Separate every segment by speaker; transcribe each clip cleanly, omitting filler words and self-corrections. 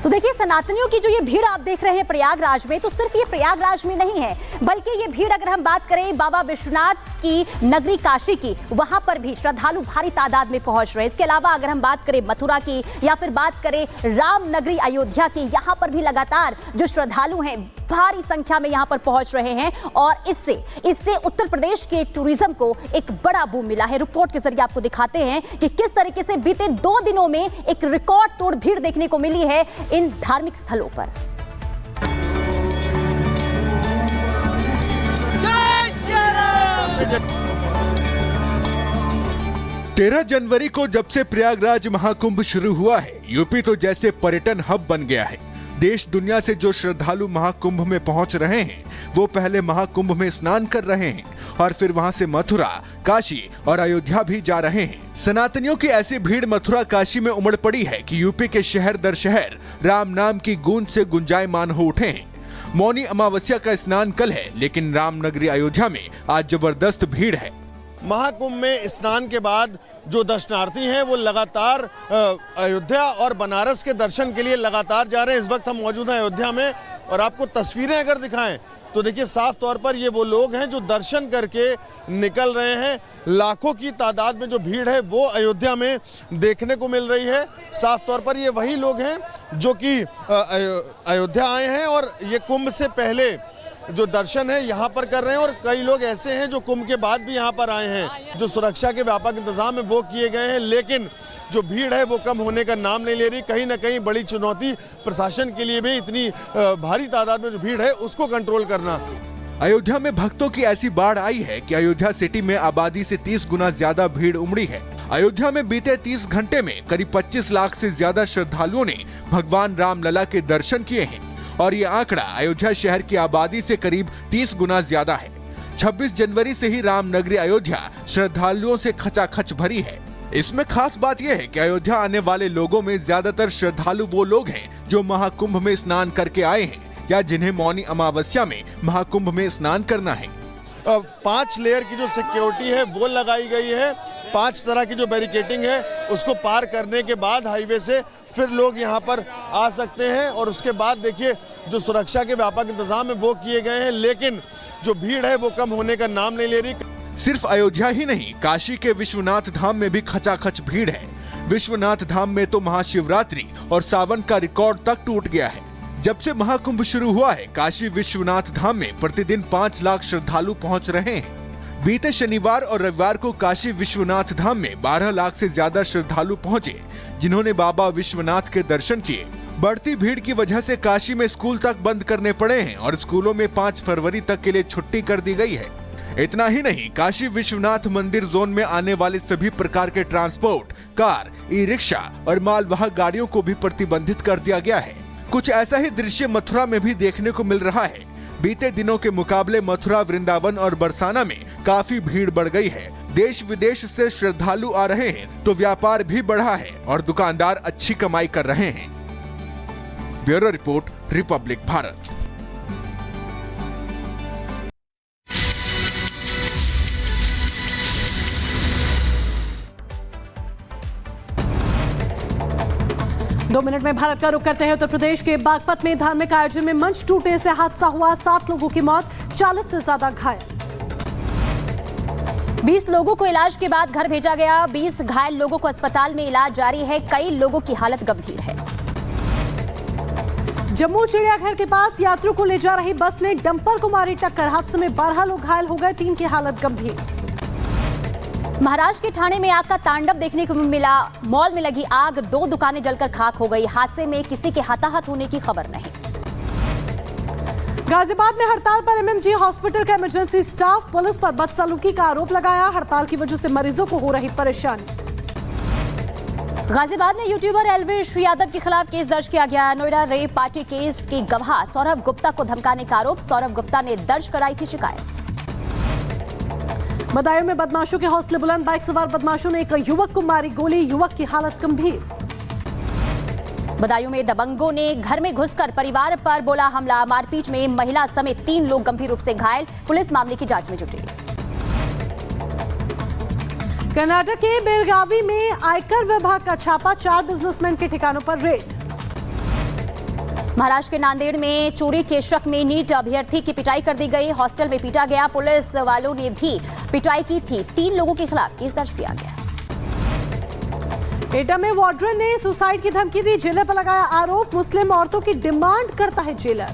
Speaker 1: तो देखिए, सनातनियों की जो ये भीड़ आप देख रहे हैं प्रयागराज में, तो सिर्फ ये प्रयागराज में नहीं है, बल्कि ये भीड़ अगर हम बात करें बाबा विश्वनाथ की नगरी काशी की, वहां पर भी श्रद्धालु भारी तादाद में पहुंच रहे हैं। इसके अलावा अगर हम बात करें मथुरा की या फिर बात करें राम नगरी अयोध्या की, यहां पर भी लगातार जो श्रद्धालु हैं भारी संख्या में यहां पर पहुंच रहे हैं और इससे उत्तर प्रदेश के टूरिज्म को एक बड़ा बूम मिला है। रिपोर्ट के जरिए आपको दिखाते हैं कि किस तरीके से बीते 2 दिनों में एक रिकॉर्ड तोड़ भीड़ देखने को मिली है इन धार्मिक स्थलों पर।
Speaker 2: 13 जनवरी को जब से प्रयागराज महाकुंभ शुरू हुआ है, यूपी तो जैसे पर्यटन हब बन गया है। देश दुनिया से जो श्रद्धालु महाकुंभ में पहुंच रहे हैं, वो पहले महाकुंभ में स्नान कर रहे हैं और फिर वहां से मथुरा, काशी और अयोध्या भी जा रहे हैं। सनातनियों की ऐसी भीड़ मथुरा काशी में उमड़ पड़ी है कि यूपी के शहर दर शहर राम नाम की गूंज से गुंजायमान हो उठे हैं। मौनी अमावस्या का स्नान कल है, लेकिन रामनगरी अयोध्या में आज जबरदस्त भीड़ है।
Speaker 3: महाकुंभ में स्नान के बाद जो दर्शनार्थी हैं वो लगातार अयोध्या और बनारस के दर्शन के लिए लगातार जा रहे हैं। इस वक्त हम मौजूद हैं अयोध्या में और आपको तस्वीरें अगर दिखाएं तो देखिए साफ तौर पर ये वो लोग हैं जो दर्शन करके निकल रहे हैं। लाखों की तादाद में जो भीड़ है वो अयोध्या में देखने को मिल रही है। साफ तौर पर ये वही लोग हैं जो कि अयोध्या आए हैं और ये कुंभ से पहले जो दर्शन है यहाँ पर कर रहे हैं और कई लोग ऐसे हैं जो कुंभ के बाद भी यहाँ पर आए हैं। जो सुरक्षा के व्यापक इंतजाम है वो किए गए हैं, लेकिन जो भीड़ है वो कम होने का नाम नहीं ले रही। कहीं ना कहीं बड़ी चुनौती प्रशासन के लिए भी इतनी भारी तादाद में जो भीड़ है उसको कंट्रोल करना।
Speaker 2: अयोध्या में भक्तों की ऐसी बाढ़ आई है कि अयोध्या सिटी में आबादी से 30 गुना ज्यादा भीड़ उमड़ी है। अयोध्या में बीते 30 घंटे में करीब 25 लाख से ज्यादा श्रद्धालुओं ने भगवान रामलला के दर्शन किए हैं और ये आंकड़ा अयोध्या शहर की आबादी से करीब 30 गुना ज्यादा है। 26 जनवरी से ही रामनगरी अयोध्या श्रद्धालुओं से खचाखच भरी है। इसमें खास बात यह है कि अयोध्या आने वाले लोगों में ज्यादातर श्रद्धालु वो लोग हैं जो महाकुंभ में स्नान करके आए हैं या जिन्हें मौनी अमावस्या में महाकुंभ में स्नान करना है।
Speaker 3: 5 लेयर की जो सिक्योरिटी है वो लगाई गई है। 5 तरह की जो बैरिकेडिंग है उसको पार करने के बाद हाईवे से फिर लोग यहाँ पर आ सकते हैं और उसके बाद देखिए जो सुरक्षा के व्यापक इंतजाम है वो किए गए हैं, लेकिन जो भीड़ है वो कम होने का नाम नहीं ले रही।
Speaker 2: सिर्फ अयोध्या ही नहीं, काशी के विश्वनाथ धाम में भी खचाखच भीड़ है। विश्वनाथ धाम में तो महाशिवरात्रि और सावन का रिकॉर्ड तक टूट गया है। जब से महाकुंभ शुरू हुआ है, काशी विश्वनाथ धाम में प्रतिदिन 5 लाख श्रद्धालु पहुंच रहे हैं। बीते शनिवार और रविवार को काशी विश्वनाथ धाम में 12 लाख से ज्यादा श्रद्धालु पहुंचे, जिन्होंने बाबा विश्वनाथ के दर्शन किए। बढ़ती भीड़ की वजह से काशी में स्कूल तक बंद करने पड़े हैं और स्कूलों में 5 फरवरी तक के लिए छुट्टी कर दी गई है। इतना ही नहीं, काशी विश्वनाथ मंदिर जोन में आने वाले सभी प्रकार के ट्रांसपोर्ट, कार, ई रिक्शा और मालवाहक गाड़ियों को भी प्रतिबंधित कर दिया गया है। कुछ ऐसा ही दृश्य मथुरा में भी देखने को मिल रहा है। बीते दिनों के मुकाबले मथुरा, वृंदावन और बरसाना में काफी भीड़ बढ़ गई है। देश विदेश से श्रद्धालु आ रहे हैं तो व्यापार भी बढ़ा है और दुकानदार अच्छी कमाई कर रहे हैं। Bureau report, Republic Bharat.
Speaker 4: दो मिनट में भारत का रुख करते हैं। उत्तर प्रदेश के बागपत में धार्मिक आयोजन में मंच टूटने से हादसा हुआ, 7 लोगों की मौत, 40 से ज्यादा घायल।
Speaker 1: 20 लोगों को इलाज के बाद घर भेजा गया। 20 घायल लोगों को अस्पताल में इलाज जारी है। कई लोगों की हालत गंभीर है।
Speaker 4: जम्मू चिड़ियाघर के पास यात्रियों को ले जा रही बस ने डंपर को मारी टक्कर, हादसे में 12 लोग घायल हो गए, 3 की हालत गंभीर।
Speaker 1: महाराष्ट्र के ठाणे में आग का तांडव देखने को मिला। मॉल में लगी आग, 2 दुकानें जलकर खाक हो गई। हादसे में किसी के हताहत होने की खबर नहीं।
Speaker 4: गाजियाबाद में हड़ताल पर एमएमजी हॉस्पिटल का इमरजेंसी स्टाफ, पुलिस पर बदसलूकी का आरोप लगाया। हड़ताल की वजह से मरीजों को हो रही परेशानी।
Speaker 1: गाजियाबाद में यूट्यूबर एल्विश यादव के खिलाफ केस दर्ज किया गया। नोएडा रेप पार्टी केस के गवाह सौरभ गुप्ता को धमकाने का आरोप। सौरभ गुप्ता ने दर्ज कराई थी शिकायत।
Speaker 4: बदायूं में बदमाशों के हौसले बुलंद, बाइक सवार बदमाशों ने एक युवक को मारी गोली, युवक की हालत गंभीर।
Speaker 1: बदायूं में दबंगों ने घर में घुसकर परिवार पर बोला हमला। मारपीट में महिला समेत 3 लोग गंभीर रूप से घायल। पुलिस मामले की जांच में जुटी।
Speaker 4: कर्नाटक के बेलगावी में आयकर विभाग का छापा, 4 बिजनेसमैन के ठिकानों पर रेड।
Speaker 1: महाराष्ट्र के नांदेड़ में चोरी के शक में नीट अभ्यर्थी की पिटाई कर दी गई। हॉस्टल में पीटा गया। पुलिस वालों ने भी पिटाई की थी। 3 लोगों के खिलाफ केस दर्ज किया गया।
Speaker 4: एटा में वार्डन ने सुसाइड की धमकी दी। जेलर पर लगाया आरोप। मुस्लिम औरतों की डिमांड करता है जेलर।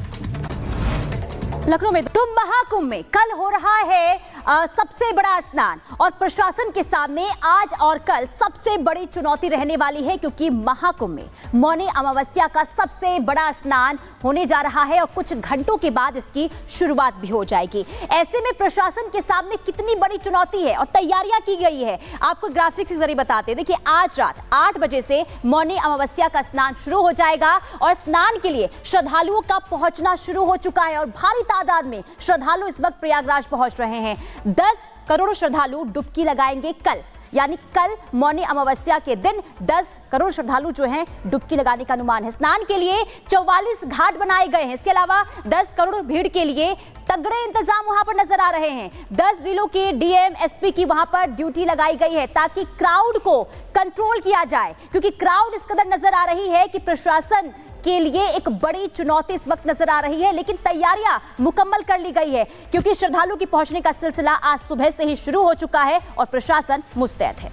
Speaker 1: लखनऊ में तुम महाकुंभ में कल हो रहा है सबसे बड़ा स्नान और प्रशासन के सामने आज और कल सबसे बड़ी चुनौती रहने वाली है, क्योंकि महाकुंभ में मौनी अमावस्या का सबसे बड़ा स्नान होने जा रहा है और कुछ घंटों के बाद इसकी शुरुआत भी हो जाएगी। ऐसे में प्रशासन के सामने कितनी बड़ी चुनौती है और तैयारियां की गई है, आपको ग्राफिक्स के जरिए बताते हैं। देखिए, आज रात 8 बजे से मौनी अमावस्या का स्नान शुरू हो जाएगा और स्नान के लिए श्रद्धालुओं का पहुंचना शुरू हो चुका है और भारी तादाद में श्रद्धालु इस वक्त प्रयागराज पहुंच रहे हैं। 10 करोड़ श्रद्धालु डुबकी लगाएंगे कल, यानी कल मौनी अमावस्या के दिन 10 करोड़ श्रद्धालु जो हैं डुबकी लगाने का अनुमान है। स्नान के लिए 44 घाट बनाए गए हैं। इसके अलावा 10 करोड़ भीड़ के लिए तगड़े इंतजाम वहां पर नजर आ रहे हैं। 10 जिलों के डीएम एसपी की वहां पर ड्यूटी लगाई गई है ताकि क्राउड को कंट्रोल किया जाए, क्योंकि क्राउड इस कदर नजर आ रही है कि प्रशासन के लिए एक बड़ी चुनौती इस वक्त नजर आ रही है। लेकिन तैयारियां मुकम्मल कर ली गई है, क्योंकि श्रद्धालु के पहुंचने का सिलसिला आज सुबह से ही शुरू हो चुका है और प्रशासन मुस्तैद है।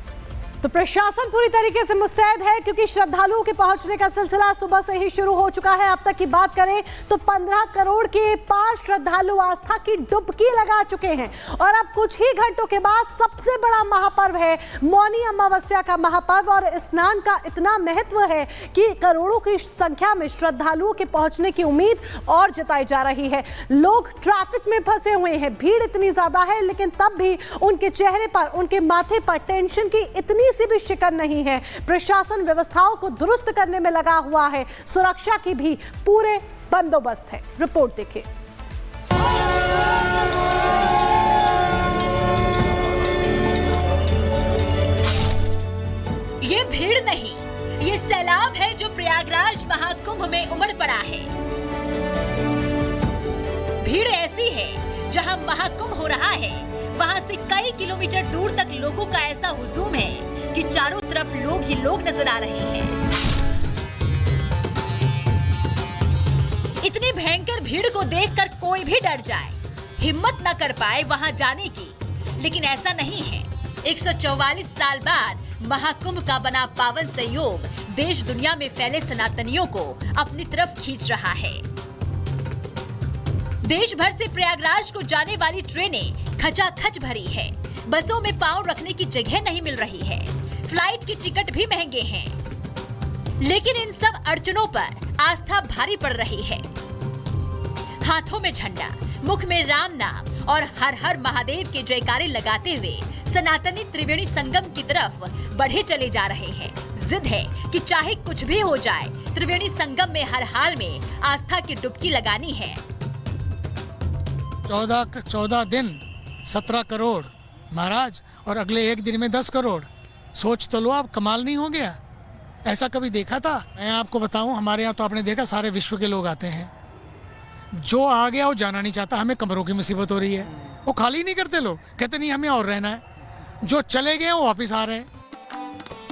Speaker 4: तो प्रशासन पूरी तरीके से मुस्तैद है, क्योंकि श्रद्धालुओं के पहुंचने का सिलसिला सुबह से ही शुरू हो चुका है। अब तक की बात करें तो 15 करोड़ के पार श्रद्धालु आस्था की डुबकी लगा चुके हैं और अब कुछ ही घंटों के बाद सबसे बड़ा महापर्व है मौनी अमावस्या का महापर्व। और स्नान का इतना महत्व है कि करोड़ों की संख्या में श्रद्धालुओं के पहुंचने की उम्मीद और जताई जा रही है। लोग ट्रैफिक में फंसे हुए हैं, भीड़ इतनी ज्यादा है, लेकिन तब भी उनके चेहरे पर, उनके माथे पर टेंशन की इतनी सी भी शिकन नहीं है। प्रशासन व्यवस्थाओं को दुरुस्त करने में लगा हुआ है। सुरक्षा की भी पूरे बंदोबस्त है। रिपोर्ट देखिए।
Speaker 1: ये भीड़ नहीं, ये सैलाब है जो प्रयागराज महाकुंभ में उमड़ पड़ा है। भीड़ ऐसी है, जहां महाकुंभ हो रहा है वहां से कई किलोमीटर दूर तक लोगों का ऐसा हुजूम है कि चारों तरफ लोग ही लोग नजर आ रहे हैं। इतनी भयंकर भीड़ को देखकर कोई भी डर जाए, हिम्मत न कर पाए वहां जाने की, लेकिन ऐसा नहीं है। 144 साल बाद महाकुंभ का बना पावन संयोग देश दुनिया में फैले सनातनियों को अपनी तरफ खींच रहा है। देश भर से प्रयागराज को जाने वाली ट्रेनें खचाखच भरी है। बसों में पांव रखने की जगह नहीं मिल रही है। फ्लाइट की टिकट भी महंगे हैं। लेकिन इन सब अड़चनों पर आस्था भारी पड़ रही है। हाथों में झंडा, मुख में राम नाम और हर हर महादेव के जयकारे लगाते हुए सनातनी त्रिवेणी संगम की तरफ बढ़े चले जा रहे हैं। जिद है कि चाहे कुछ भी हो जाए, त्रिवेणी संगम में हर हाल में आस्था की डुबकी लगानी है।
Speaker 5: 14 दिन 17 करोड़ महाराज, और अगले एक दिन में 10 करोड़। सोच तो लो आप, कमाल नहीं हो गया? ऐसा कभी देखा था? मैं आपको बताऊं, हमारे यहाँ तो आपने देखा सारे विश्व के लोग आते हैं। जो आ गया वो जाना नहीं चाहता। हमें कमरों की मुसीबत हो रही है, वो खाली नहीं करते लोग, कहते नहीं हमें और रहना है। जो चले गए वो वापिस आ रहे हैं।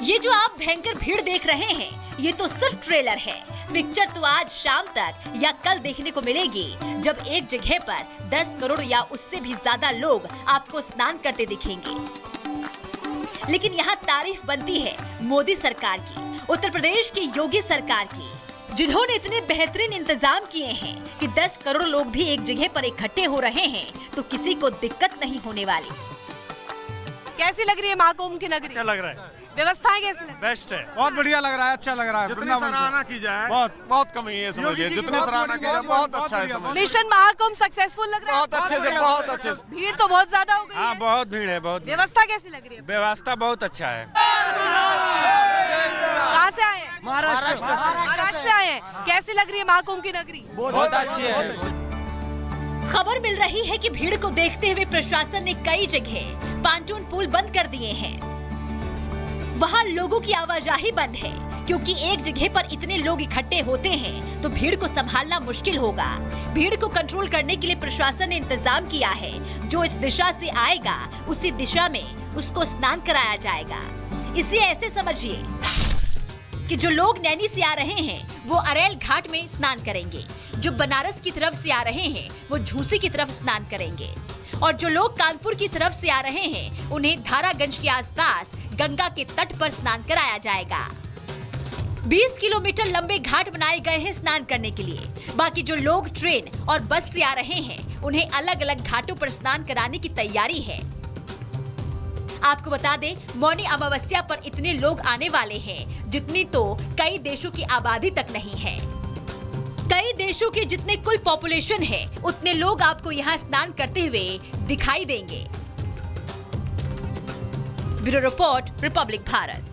Speaker 1: ये जो आप भयंकर भीड़ देख रहे हैं, ये तो सिर्फ ट्रेलर है। पिक्चर तो आज शाम तक या कल देखने को मिलेगी, जब एक जगह पर 10 करोड़ या उससे भी ज्यादा लोग आपको स्नान करते दिखेंगे। लेकिन यहाँ तारीफ बनती है मोदी सरकार की, उत्तर प्रदेश की योगी सरकार की, जिन्होंने इतने बेहतरीन इंतजाम किए हैं कि 10 करोड़ लोग भी एक जगह पर इकट्ठे हो रहे हैं तो किसी को दिक्कत नहीं होने वाली।
Speaker 6: कैसी लग रही है महाकुंभ की नगरी?
Speaker 7: अच्छा लग रहा है,
Speaker 6: व्यवस्थाएं कैसी लग रही
Speaker 7: बेस्ट है,
Speaker 8: बहुत बढ़िया लग रहा है, अच्छा लग रहा है।
Speaker 7: जितनी सराहना की जाए
Speaker 8: बहुत कम है, समझिए जितनी सराहना की जाए बहुत अच्छा है।
Speaker 6: है? मिशन महाकुंभ सक्सेसफुल लग रहा है?
Speaker 8: बहुत अच्छे से, बहुत अच्छे से।
Speaker 6: भीड़ तो बहुत ज्यादा हो गई
Speaker 7: हाँ,
Speaker 6: है।
Speaker 7: बहुत भीड़ है, बहुत
Speaker 6: व्यवस्था कैसी लग रही है?
Speaker 7: व्यवस्था बहुत अच्छा है।
Speaker 6: कहाँ से आए हैं?
Speaker 8: महाराष्ट्र
Speaker 6: महाराष्ट्र से आए हैं। कैसी लग रही है महाकुंभ की नगरी?
Speaker 8: बहुत अच्छी है।
Speaker 1: खबर मिल रही है कि भीड़ को देखते हुए प्रशासन ने कई जगह पांचोन पुल बंद कर दिए हैं। वहां लोगों की आवाजाही बंद है, क्योंकि एक जगह पर इतने लोग इकट्ठे होते हैं तो भीड़ को संभालना मुश्किल होगा। भीड़ को कंट्रोल करने के लिए प्रशासन ने इंतजाम किया है। जो इस दिशा से आएगा उसी दिशा में उसको स्नान कराया जाएगा। इसे ऐसे समझिए,
Speaker 9: कि जो लोग नैनी से आ रहे हैं वो अरेल घाट में स्नान करेंगे, जो बनारस की तरफ से आ रहे हैं वो झूसी की तरफ स्नान करेंगे और जो लोग कानपुर की तरफ से आ रहे हैं उन्हें धारागंज के आसपास गंगा के तट पर स्नान कराया जाएगा। 20 किलोमीटर लंबे घाट बनाए गए हैं स्नान करने के लिए। बाकी जो लोग ट्रेन और बस से आ रहे हैं उन्हें अलग अलग घाटों पर स्नान कराने की तैयारी है। आपको बता दें, मौनी अमावस्या पर इतने लोग आने वाले हैं जितनी तो कई देशों की आबादी तक नहीं है। कई देशों के जितने कुल पॉपुलेशन है उतने लोग आपको यहाँ स्नान करते हुए दिखाई देंगे। Bureau report, Republic Bharat.